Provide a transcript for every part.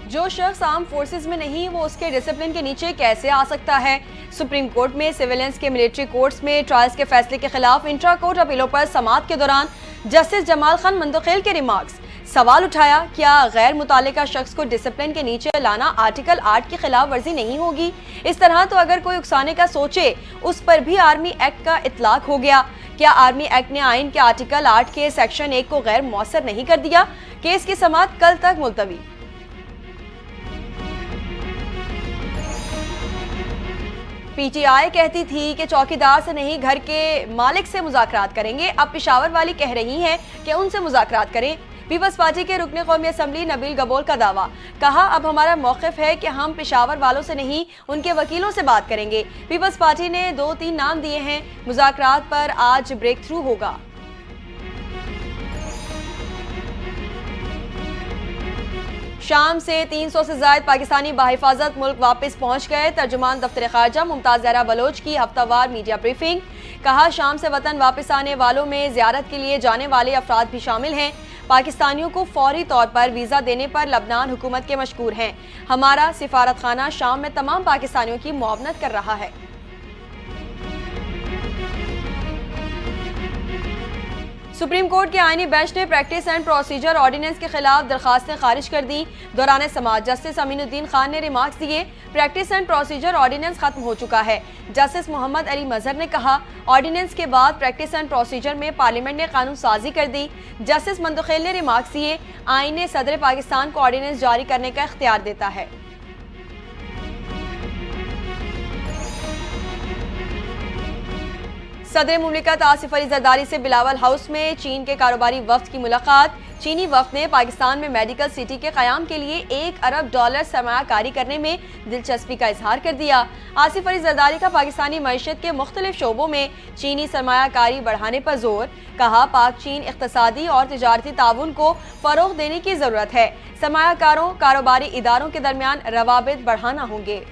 जो शख्स arm forces में नहीं वो उसके डिसिप्लिन के नीचे कैसे आ सकता है? सुप्रीम कोर्ट में सिविलियंस के मिलिट्री कोर्ट्स में ट्रायल्स के फैसले के खिलाफ इंट्रा कोर्ट अपीलों पर समाअत के दौरान जस्टिस जमाल खान मंदखेल के रिमार्क्स। सवाल उठाया, क्या गैर मुतालिका शख्स को डिसिप्लिन के नीचे लाना आर्टिकल 8 की खिलाफ वर्जी नहीं होगी? इस तरह तो अगर कोई उकसाने का सोचे, उस पर भी आर्मी एक्ट का इतलाक हो गया। क्या आर्मी एक्ट ने आइन के आर्टिकल 8 के सेक्शन 1 को गैर मौसर नहीं कर दिया? केस की समाअत कल तक मुलतवी। पीटीआई कहती थी कि चौकीदार से नहीं घर के मालिक से मुज़ाकरात करेंगे, अब पेशावर वाली कह रही हैं कि उनसे मुज़ाकरात करें। पीपल्स पार्टी के रुकने कौमी असम्बली नबील गबोल का दावा, कहा अब हमारा मौक़िफ़ है कि हम पेशावर वालों से नहीं उनके वकीलों से बात करेंगे। पीपल्स पार्टी ने 2-3 नाम दिए हैं, मुज़ाकरात पर आज ब्रेक थ्रू होगा। शाम से 300 से ज़ायद पाकिस्तानी बाहिफाजत मुल्क वापस पहुंच गए। तर्जुमान दफ्तर ख़ारजा मुमताज़ ज़हरा बलोच की हफ्तावार मीडिया ब्रीफिंग, कहा शाम से वतन वापस आने वालों में ज़ियारत के लिए जाने वाले अफराद भी शामिल हैं। पाकिस्तानियों को फौरी तौर पर वीज़ा देने पर लबनान हुकूमत के मशकूर हैं। हमारा सिफारत खाना शाम में तमाम पाकिस्तानियों की मुआवनत कर रहा है। सुप्रीम कोर्ट के आईनी बेंच ने प्रैक्टिस एंड प्रोसीजर ऑर्डिनेंस के खिलाफ दरखास्तें खारिज कर दी। दौरान समाअत जस्टिस अमीनुद्दीन खान ने रिमार्क्स दिए, प्रैक्टिस एंड प्रोसीजर ऑर्डिनेंस खत्म हो चुका है। जस्टिस मोहम्मद अली मजहर ने कहा, ऑर्डिनेंस के बाद प्रैक्टिस एंड प्रोसीजर में पार्लियामेंट ने कानून साजी कर दी। जस्टिस मंदखेल ने रिमार्क्स दिए, आईन ने सदर पाकिस्तान को ऑर्डिनेंस जारी करने का इख्तियार देता है। सदर मुमलिकत आसिफ अली जरदारी से बिलावल हाउस में चीन के कारोबारी वफ्द की मुलाकात। चीनी वफ्द ने पाकिस्तान में मेडिकल सिटी के क़याम के लिए $1 अरब सरमायाकारी करने में दिलचस्पी का इजहार कर दिया। आसिफ अली जरदारी का पाकिस्तानी मईशत के मुख्तलिफ शोबों में चीनी सरमायाकारी बढ़ाने पर जोर, कहा पाक चीन इक़्तिसादी और तिजारती ताउन को फ़रोग़ देने की ज़रूरत है। सरमायाकारों कारोबारी इदारों के दरमियान रवाबित बढ़ाना होंगे।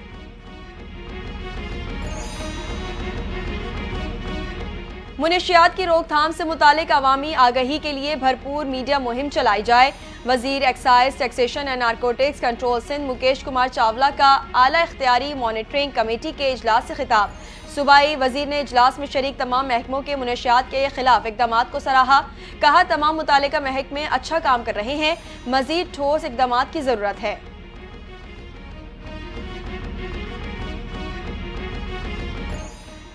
मुनशियात की रोकथाम से मुतालिक अवामी आगही के लिए भरपूर मीडिया मुहिम चलाई जाए। वजीर excise taxation and narcotics control Sindh Mukesh Kumar Chawla का आला इख्तियारी मॉनिटरिंग कमेटी के इजलास से खिताब। सूबाई वजीर ने इजलास में शरीक तमाम महकमों के मुनशियात के खिलाफ इकदामात को सराहा, कहा तमाम मुतालिका महकमे अच्छा काम कर रहे हैं, मजीद ठोस इकदामात की ज़रूरत है।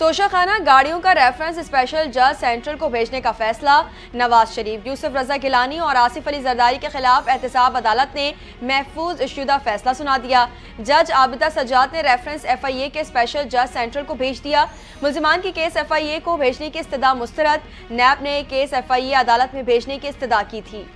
तोशाखाना गाड़ियों का रेफरेंस स्पेशल जज सेंट्रल को भेजने का फैसला। नवाज शरीफ, यूसुफ रजा गिलानी और आसिफ अली जरदारी के खिलाफ एहतसाब अदालत ने महफूज शुदा फैसला सुना दिया। जज आबिदा सज्जाद ने रेफरेंस FIA के स्पेशल जज सेंट्रल को भेज दिया। मुल्जिमान की केस FIA को भेजने की इस्तदा मुस्तरद। नैब ने केस FIA अदालत में भेजने की इस्तदा की थी।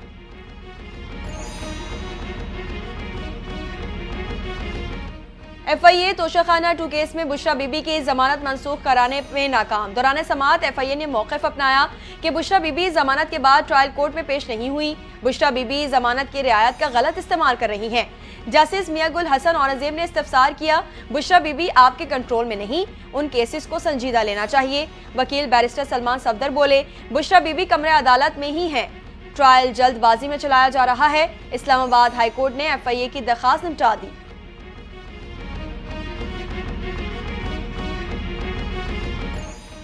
FIA तोशाखाना 2 केस में बुशरा बीबी की जमानत मंसूख कराने में नाकाम। दौरान समाअत FIA ने मौक़िफ़ अपनाया कि बुशरा बीबी जमानत के बाद ट्रायल कोर्ट में पेश नहीं हुई। बुशरा बीबी जमानत की रियायत का गलत इस्तेमाल कर रही हैं। जस्टिस मियां गुल हसन औरंगजेब ने इस्तफसार किया, बुशरा बीबी आपके कंट्रोल में नहीं, उन केसेस को संजीदा लेना चाहिए। वकील बैरिस्टर सलमान सफदर बोले, बुशरा बीबी कमरे अदालत में ही है, ट्रायल जल्दबाजी में चलाया जा रहा है। इस्लामाबाद हाई कोर्ट ने FIA की दरखास्त निपटा दी।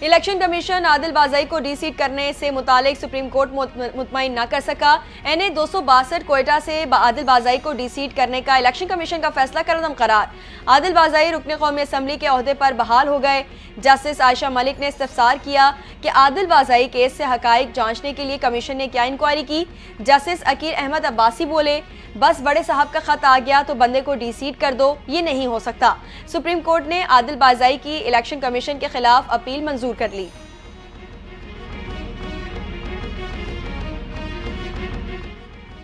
इलेक्शन कमीशन आदिल बाज़ई को डीसीट करने से मुतालिक सुप्रीम कोर्ट मुतमईन न कर सका। NA 262 कोयटा से आदिल बाज़ई को डीसीट करने का इलेक्शन कमीशन का फैसला करदम करार। आदिल बाज़ई रुकने कौमी असम्बली के ओहदे पर बहाल हो गए। जस्टिस आयशा मलिक ने इस्तफसार किया कि आदिल बाज़ई केस से हकाइक जांचने के लिए कमीशन ने क्या इंक्वायरी की। जस्टिस अकीर अहमद अब्बासी बोले, बस बड़े साहब का खत आ गया तो बंदे को डीसीट कर दो, ये नहीं हो सकता। सुप्रीम कोर्ट ने आदिल बाज़ई की इलेक्शन कमीशन के खिलाफ अपील मंजूर कर ली।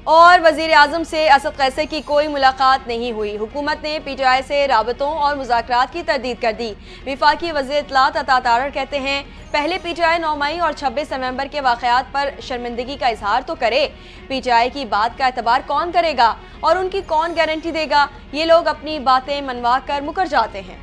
और वजीर आजम से असद कैसर की कोई मुलाकात नहीं हुई। हुकूमत ने PTI से राबतों और मुज़ाकरात की तरदीद कर दी। विफाकी वज़ीर इत्तलात अता तारड़ कहते हैं, पहले PTI 9 मई और 26 नवंबर के वाक़यात पर शर्मिंदगी का इजहार तो करे। PTI की बात का एतबार कौन करेगा और उनकी कौन गारंटी देगा? ये लोग अपनी बातें मनवा कर मुकर जाते हैं।